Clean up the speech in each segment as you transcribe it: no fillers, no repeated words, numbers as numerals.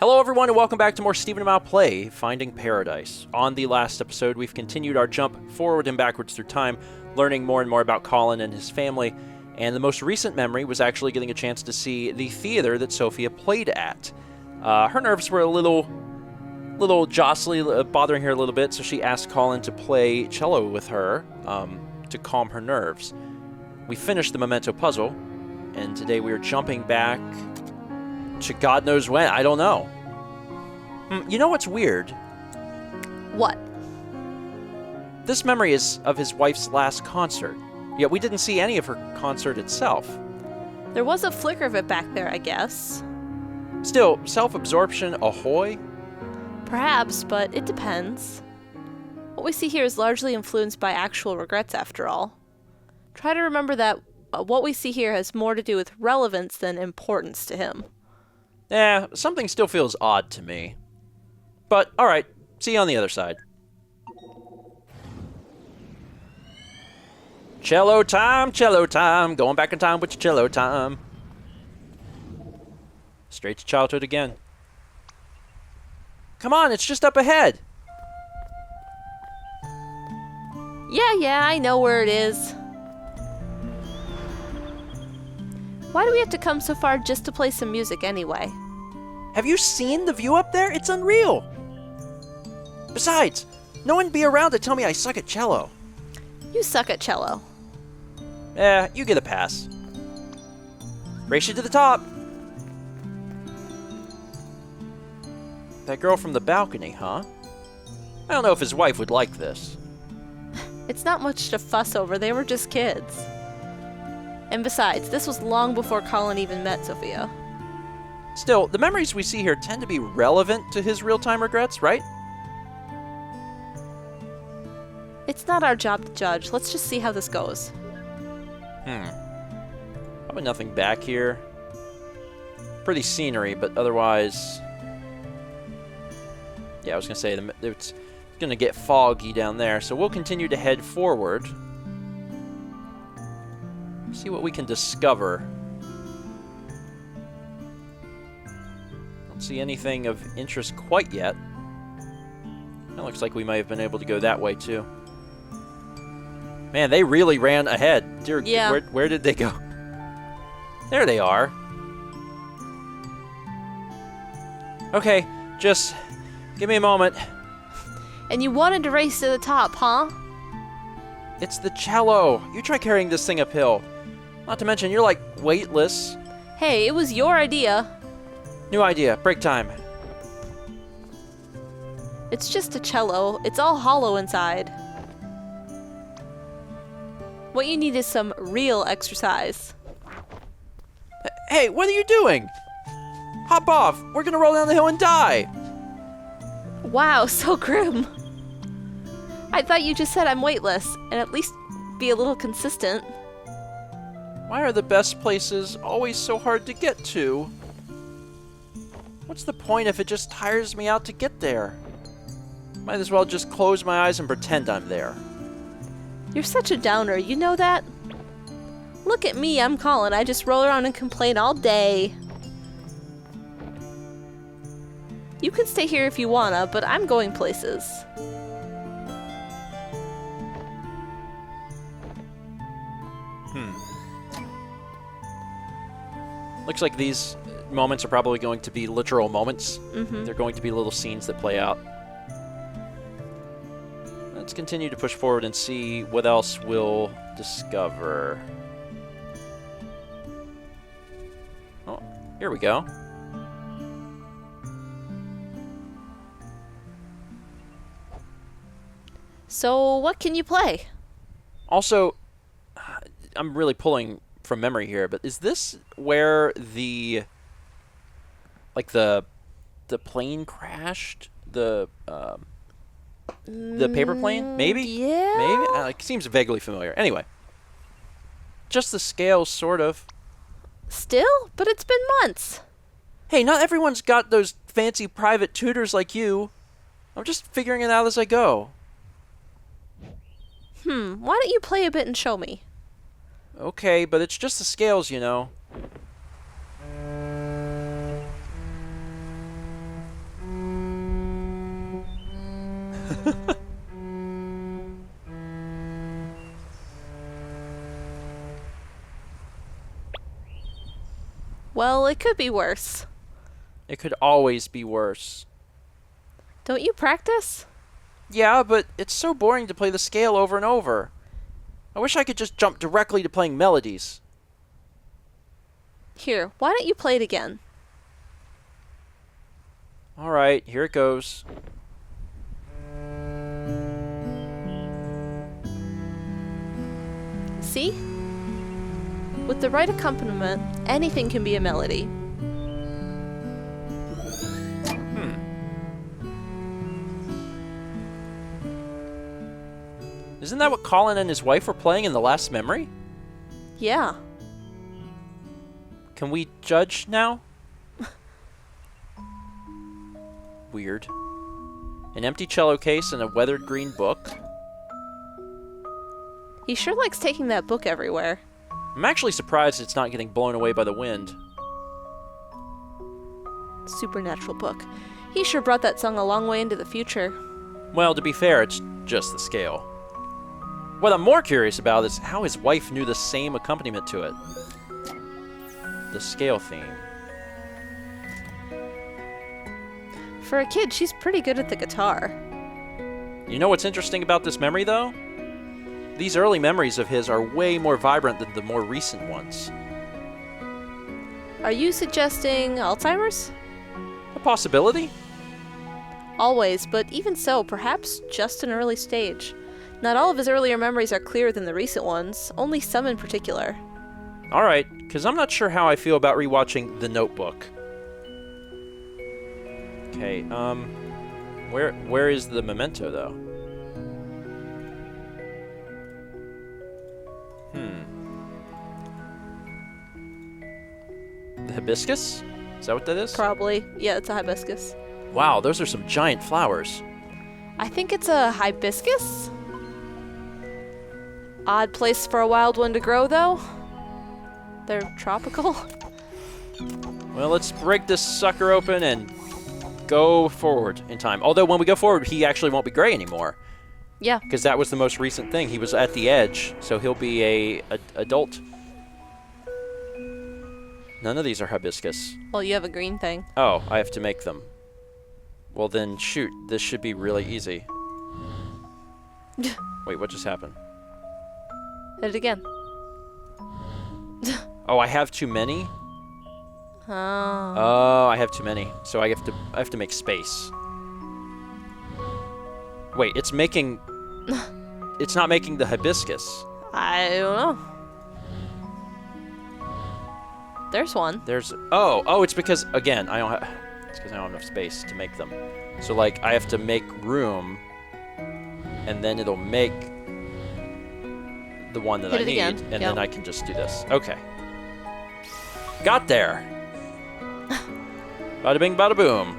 Hello everyone and welcome back to more StephenPlays, Finding Paradise. On the last episode, we've continued our jump forward and backwards through time, learning more and more about Colin and his family, and the most recent memory was actually getting a chance to see the theater that Sophia played at. Her nerves were a little jostly, bothering her a little bit, so she asked Colin to play cello with her to calm her nerves. We finished the memento puzzle, and today we are jumping back to God knows when. I don't know. You know what's weird? What? This memory is of his wife's last concert, yet we didn't see any of her concert itself. There was a flicker of it back there, I guess. Still, self-absorption ahoy? Perhaps, but it depends. What we see here is largely influenced by actual regrets, after all. Try to remember that what we see here has more to do with relevance than importance to him. Something still feels odd to me. But, alright, see you on the other side. Cello time, going back in time with your cello time. Straight to childhood again. Come on, it's just up ahead. Yeah, I know where it is. Why do we have to come so far just to play some music anyway? Have you seen the view up there? It's unreal. Besides, no one be around to tell me I suck at cello. You suck at cello. You get a pass. Race you to the top. That girl from the balcony, huh? I don't know if his wife would like this. It's not much to fuss over, they were just kids. And besides, this was long before Colin even met Sophia. Still, the memories we see here tend to be relevant to his real-time regrets, right? It's not our job to judge. Let's just see how this goes. Probably nothing back here. Pretty scenery, but otherwise... Yeah, I was going to say, it's going to get foggy down there, so we'll continue to head forward. See what we can discover. Don't see anything of interest quite yet. It looks like we might have been able to go that way too. Man, they really ran ahead. Dear, yeah. Where did they go? There they are. Okay, just give me a moment. And you wanted to race to the top, huh? It's the cello. You try carrying this thing uphill. Not to mention, you're like weightless. Hey, it was your idea. New idea. Break time. It's just a cello. It's all hollow inside. What you need is some real exercise. Hey, what are you doing? Hop off. We're gonna roll down the hill and die. Wow, so grim. I thought you just said I'm weightless, and at least be a little consistent. Why are the best places always so hard to get to? What's the point if it just tires me out to get there? Might as well just close my eyes and pretend I'm there. You're such a downer, you know that? Look at me, I'm Colin. I just roll around and complain all day. You can stay here if you wanna, but I'm going places. Looks like these moments are probably going to be literal moments. Mm-hmm. They're going to be little scenes that play out. Let's continue to push forward and see what else we'll discover. Oh, here we go. So, what can you play? Also, I'm really pulling from memory here, but is this where the plane crashed? The paper plane? Maybe? Yeah. Maybe? It seems vaguely familiar. Anyway. Just the scale, sort of. Still? But it's been months. Hey, not everyone's got those fancy private tutors like you. I'm just figuring it out as I go. Why don't you play a bit and show me? Okay, but it's just the scales, you know. Well, it could be worse. It could always be worse. Don't you practice? Yeah, but it's so boring to play the scale over and over. I wish I could just jump directly to playing melodies. Here, why don't you play it again? Alright, here it goes. See? With the right accompaniment, anything can be a melody. Isn't that what Colin and his wife were playing in the last memory? Yeah. Can we judge now? Weird. An empty cello case and a weathered green book. He sure likes taking that book everywhere. I'm actually surprised it's not getting blown away by the wind. Supernatural book. He sure brought that song a long way into the future. Well, to be fair, it's just the scale. What I'm more curious about is how his wife knew the same accompaniment to it. The scale theme. For a kid, she's pretty good at the guitar. You know what's interesting about this memory, though? These early memories of his are way more vibrant than the more recent ones. Are you suggesting Alzheimer's? A possibility? Always, but even so, perhaps just an early stage. Not all of his earlier memories are clearer than the recent ones, only some in particular. Alright, because I'm not sure how I feel about rewatching The Notebook. Okay, where is the memento, though? The hibiscus? Is that what that is? Probably. Yeah, it's a hibiscus. Wow, those are some giant flowers. I think it's a hibiscus? Odd place for a wild one to grow, though. They're tropical. Well, let's break this sucker open and go forward in time. Although when we go forward, he actually won't be gray anymore. Yeah. Because that was the most recent thing. He was at the edge, so he'll be a adult. None of these are hibiscus. Well, you have a green thing. Oh, I have to make them. Well then, shoot, this should be really easy. Wait, what just happened? Hit it again. Oh, I have too many? Oh. Oh, I have too many. So I have to make space. Wait, it's making... It's not making the hibiscus. I don't know. There's one. There's... Oh, it's because, again, I don't have... It's because I don't have enough space to make them. So, like, I have to make room, and then it'll make the one that I need, and then I can just do this. Okay. Got there! Bada bing, bada boom.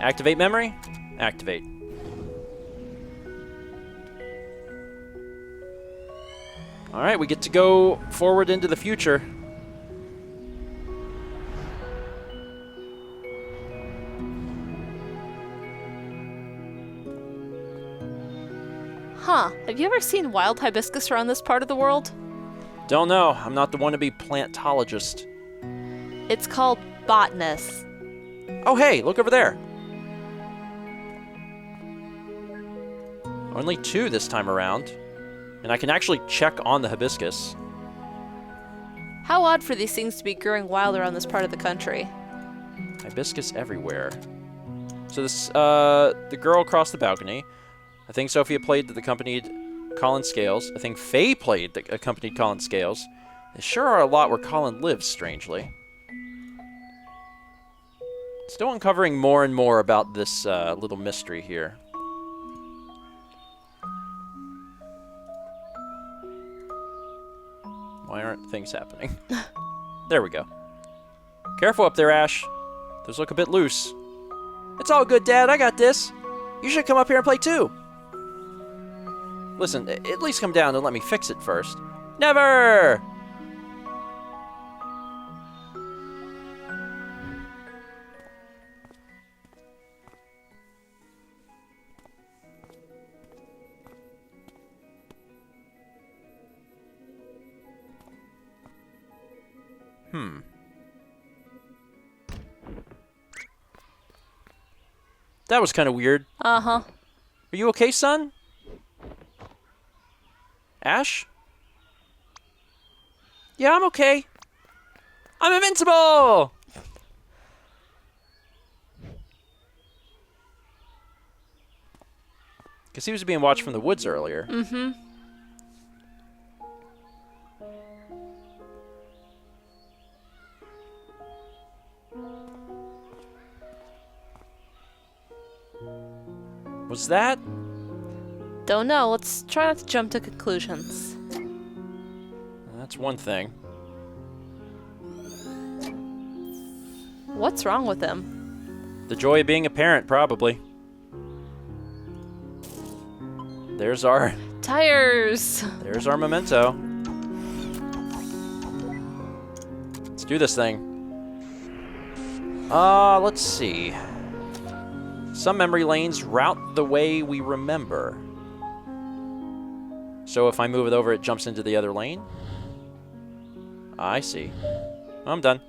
Activate memory? Activate. Alright, we get to go forward into the future. Huh. Have you ever seen wild hibiscus around this part of the world? Don't know. I'm not the wannabe plantologist. It's called botanist. Oh, hey, look over there. Only 2 this time around. And I can actually check on the hibiscus. How odd for these things to be growing wild around this part of the country. Hibiscus everywhere. So this, the girl across the balcony. I think Sophia played the accompanied Colin Scales. I think Faye played the accompanied Colin Scales. There sure are a lot where Colin lives, strangely. Still uncovering more and more about this little mystery here. Why aren't things happening? There we go. Careful up there, Ash. Those look a bit loose. It's all good, Dad. I got this. You should come up here and play too. Listen, at least come down and let me fix it first. Never! That was kind of weird. Uh-huh. Are you okay, son? Ash? Yeah, I'm okay. I'm invincible! Because he was being watched from the woods earlier. Mm-hmm. Was that? Don't know. Let's try not to jump to conclusions. That's one thing. What's wrong with him? The joy of being a parent, probably. There's our Tires! memento. Let's do this thing. Let's see. Some memory lanes route the way we remember. So if I move it over, it jumps into the other lane? I see. I'm done.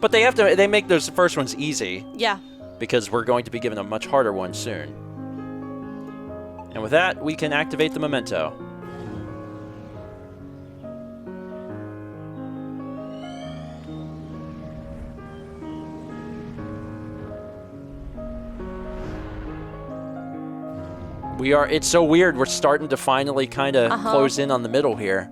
But they make those first ones easy. Yeah. Because we're going to be given a much harder one soon. And with that, we can activate the memento. It's so weird, we're starting to finally kind of close in on the middle here.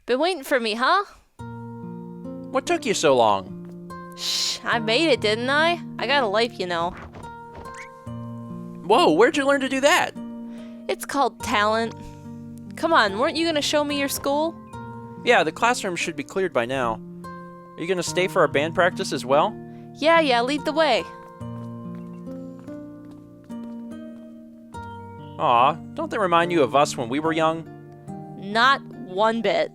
Been waiting for me, huh? What took you so long? Shh, I made it, didn't I? I got a life, you know. Whoa, where'd you learn to do that? It's called talent. Come on, weren't you gonna show me your school? Yeah, the classroom should be cleared by now. Are you gonna stay for our band practice as well? Yeah, lead the way. Aw, don't they remind you of us when we were young? Not one bit.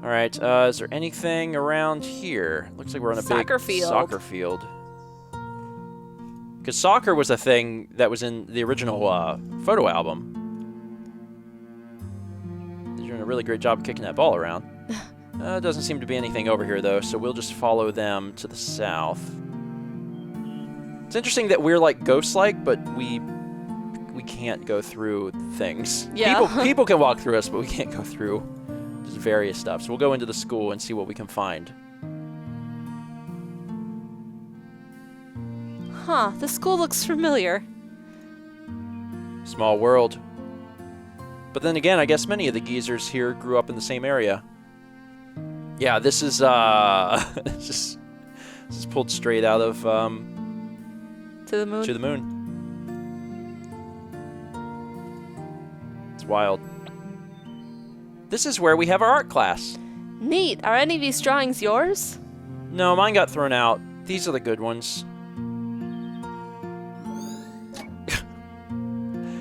Alright, is there anything around here? Looks like we're on a Soccer big field. soccer field. Because soccer was a thing that was in the original photo album. They're doing a really great job kicking that ball around. Doesn't seem to be anything over here, though, so we'll just follow them to the south. It's interesting that we're like ghost-like, but we can't go through things. Yeah. People can walk through us, but we can't go through just various stuff. So we'll go into the school and see what we can find. Huh, the school looks familiar. Small world. But then again, I guess many of the geezers here grew up in the same area. Yeah, this is this is pulled straight out of To the moon? To the Moon. It's wild. This is where we have our art class. Neat. Are any of these drawings yours? No, mine got thrown out. These are the good ones.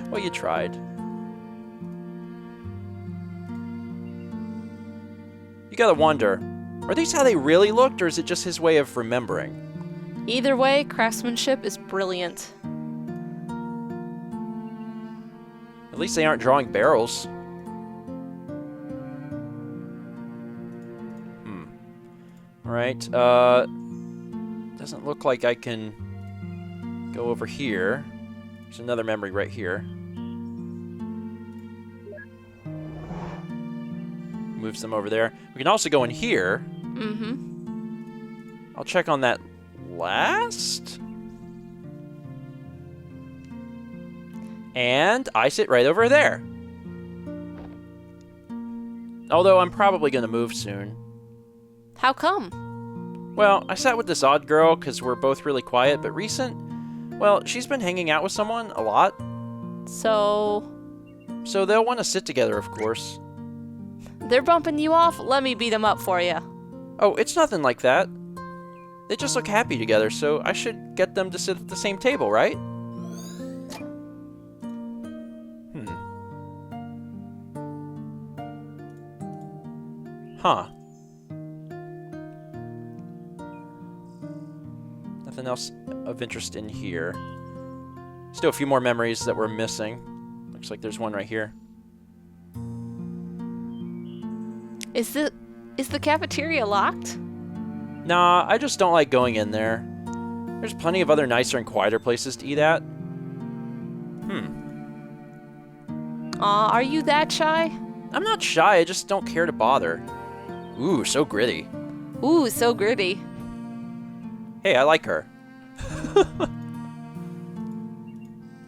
Well, you tried. You gotta wonder, are these how they really looked, or is it just his way of remembering? Either way, craftsmanship is brilliant. At least they aren't drawing barrels. Alright, doesn't look like I can go over here. There's another memory right here. Moves them over there. We can also go in here. Mm-hmm. I'll check on that last. And I sit right over there. Although I'm probably going to move soon. How come? Well, I sat with this odd girl because we're both really quiet, but well, she's been hanging out with someone a lot. So they'll want to sit together, of course. they're bumping you off? Let me beat them up for you. Oh, it's nothing like that. They just look happy together, so I should get them to sit at the same table, right? Huh. Nothing else of interest in here. Still a few more memories that we're missing. Looks like there's one right here. Is the cafeteria locked? Nah, I just don't like going in there. There's plenty of other nicer and quieter places to eat at. Aw, are you that shy? I'm not shy, I just don't care to bother. Ooh, so gritty. Ooh, so gritty. Hey, I like her.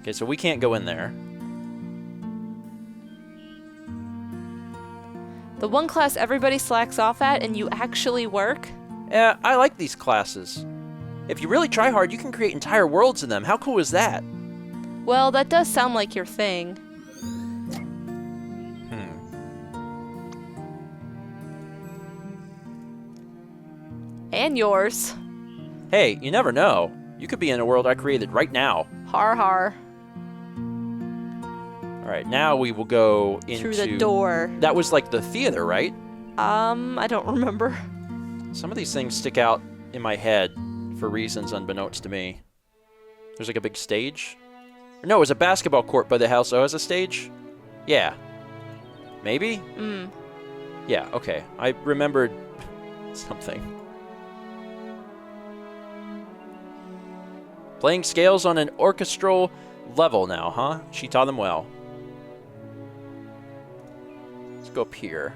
Okay, so we can't go in there. The one class everybody slacks off at and you actually work? Yeah, I like these classes. If you really try hard, you can create entire worlds in them. How cool is that? Well, that does sound like your thing. And yours. Hey, you never know. You could be in a world I created right now. Har har. Alright, now we will go into... Through the door. That was like the theater, right? I don't remember. Some of these things stick out in my head for reasons unbeknownst to me. There's like a big stage? No, it was a basketball court by the house. Oh, as a stage? Yeah. Maybe? Yeah, okay. I remembered something. Playing scales on an orchestral level now, huh? She taught them well. Let's go up here.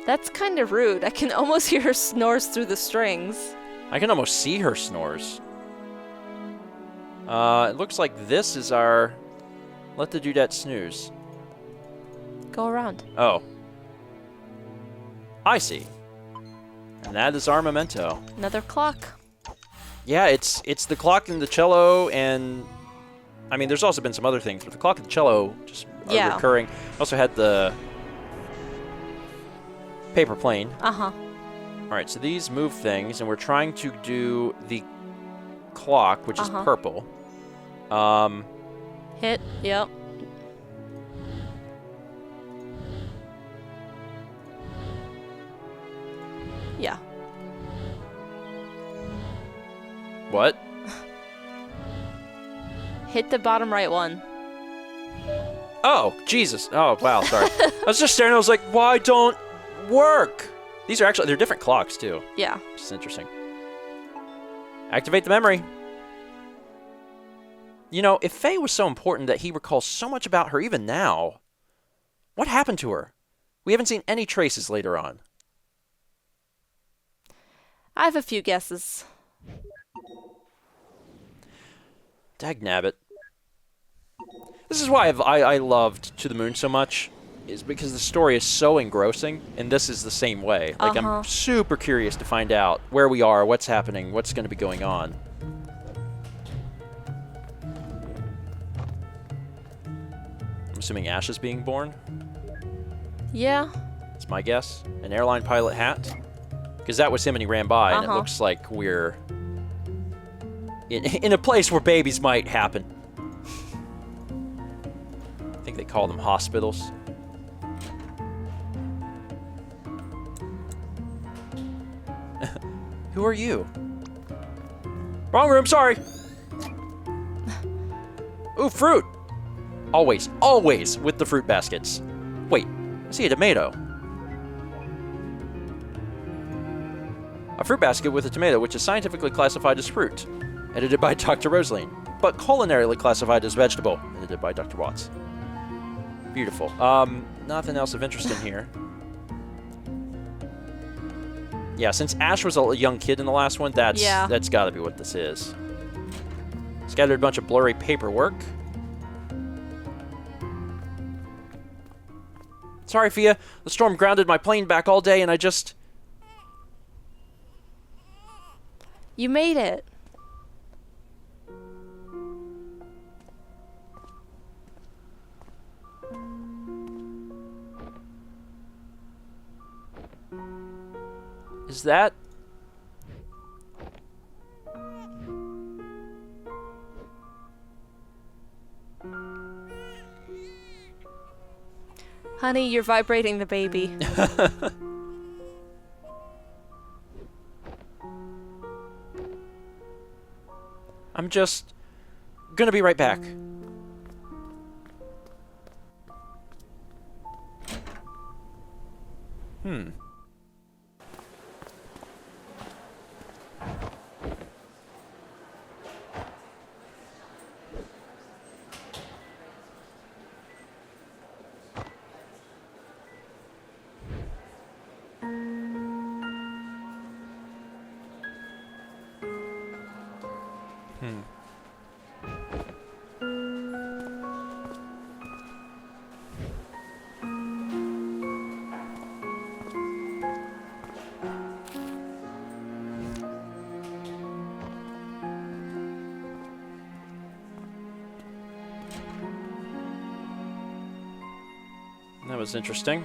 That's kind of rude. I can almost hear her snores through the strings. I can almost see her snores. It looks like this is our... Let the dudette snooze. Go around. Oh. I see. And that is our memento. Another clock. Yeah, it's the clock and the cello, and... I mean, there's also been some other things, but the clock and the cello just are recurring. Also had the... paper plane. Uh-huh. Alright, so these move things, and we're trying to do the clock, which is purple. Hit. Yep. Yeah. What? Hit the bottom right one. Oh, Jesus. Oh, wow, sorry. I was just staring, I was like, why don't work? These are actually, they're different clocks, too. Yeah. Which is interesting. Activate the memory. You know, if Faye was so important that he recalls so much about her even now, what happened to her? We haven't seen any traces later on. I have a few guesses. Dagnabbit. This is why I loved To the Moon so much, is because the story is so engrossing, and this is the same way. Like, I'm super curious to find out where we are, what's happening, what's going to be going on. I'm assuming Ash is being born? Yeah. That's my guess. An airline pilot hat? Because that was him and he ran by, and it looks like we're in a place where babies might happen. I think they call them hospitals. Who are you? Wrong room, sorry. Ooh, fruit. Always, always with the fruit baskets. Wait, I see a tomato. A fruit basket with a tomato, which is scientifically classified as fruit. Edited by Dr. Rosaline. But culinarily classified as vegetable. Edited by Dr. Watts. Beautiful. Nothing else of interest in here. Yeah, since Ash was a young kid in the last one, that's got to be what this is. Scattered a bunch of blurry paperwork. Sorry, Fia. The storm grounded my plane back all day, and I just... You made it. Is that... Honey, you're vibrating the baby. I'm just gonna be right back. That was interesting.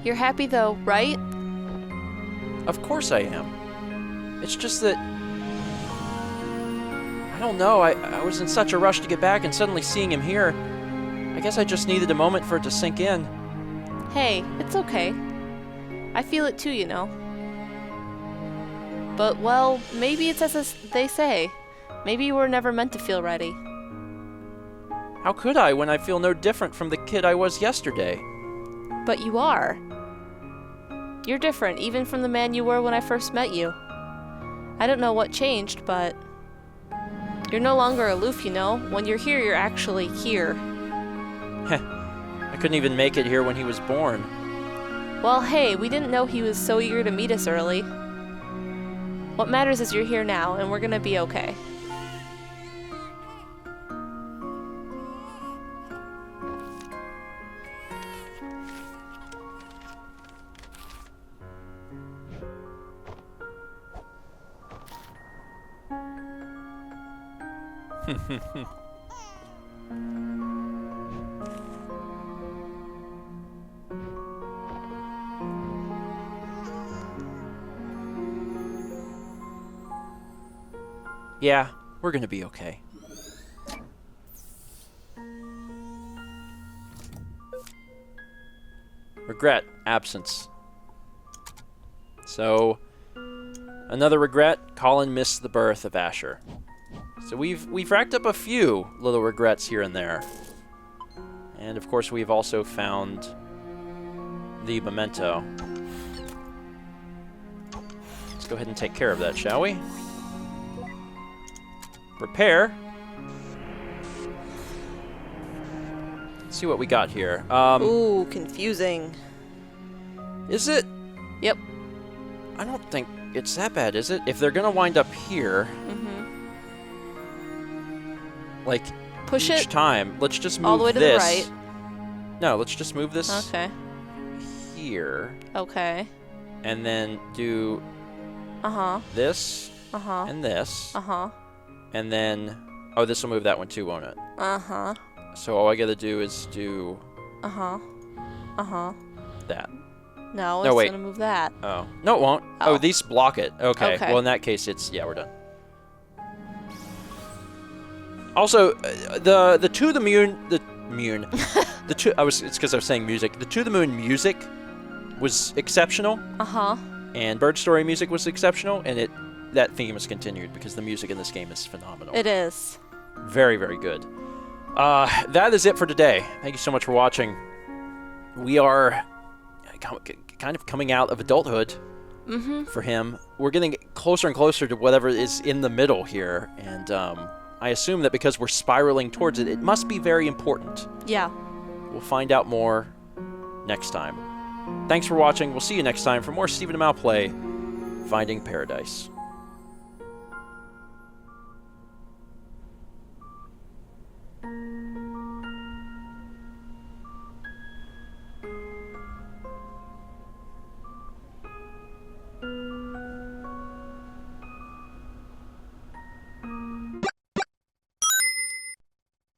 You're happy though, right? Of course I am. It's just that... I don't know, I was in such a rush to get back, and suddenly seeing him here, I guess I just needed a moment for it to sink in. Hey, it's okay. I feel it too, you know. But, well, maybe it's as they say. Maybe you were never meant to feel ready. How could I when I feel no different from the kid I was yesterday? But you are. You're different, even from the man you were when I first met you. I don't know what changed, but... You're no longer aloof, you know. When you're here, you're actually here. Heh. I couldn't even make it here when he was born. Well, hey, we didn't know he was so eager to meet us early. What matters is you're here now, and we're gonna be okay. Yeah, we're gonna be okay. Regret, absence. So, another regret, Colin missed the birth of Asher. So we've racked up a few little regrets here and there. And of course we've also found the memento. Let's go ahead and take care of that, shall we? Repair. Let's see what we got here. Ooh, confusing. Is it? Yep. I don't think it's that bad, is it? If they're gonna wind up here, like Push each it time, let's just move all the way to this. the right. No, let's just move this Okay. here, Okay. and then do Uh-huh. this Uh-huh. and this, Uh-huh. and then oh, this will move that one too, won't it? Uh-huh. So all I gotta do is do Uh-huh. Uh-huh. that. No, No, it's wait. gonna move that. Oh, no, it won't. Oh. Oh, these block it. Okay. Okay. Well, in that case, it's yeah, we're done. Also, the To the Moon, the two. It's because I was saying music. The To the Moon music was exceptional, Uh-huh. and Bird Story music was exceptional, and that theme is continued because the music in this game is phenomenal. It is. Very, very good. That is it for today. Thank you so much for watching. We are kind of coming out of adulthood for him. We're getting closer and closer to whatever is in the middle here, and I assume that because we're spiraling towards it, it must be very important. Yeah. We'll find out more next time. Thanks for watching. We'll see you next time for more StephenPlays Finding Paradise.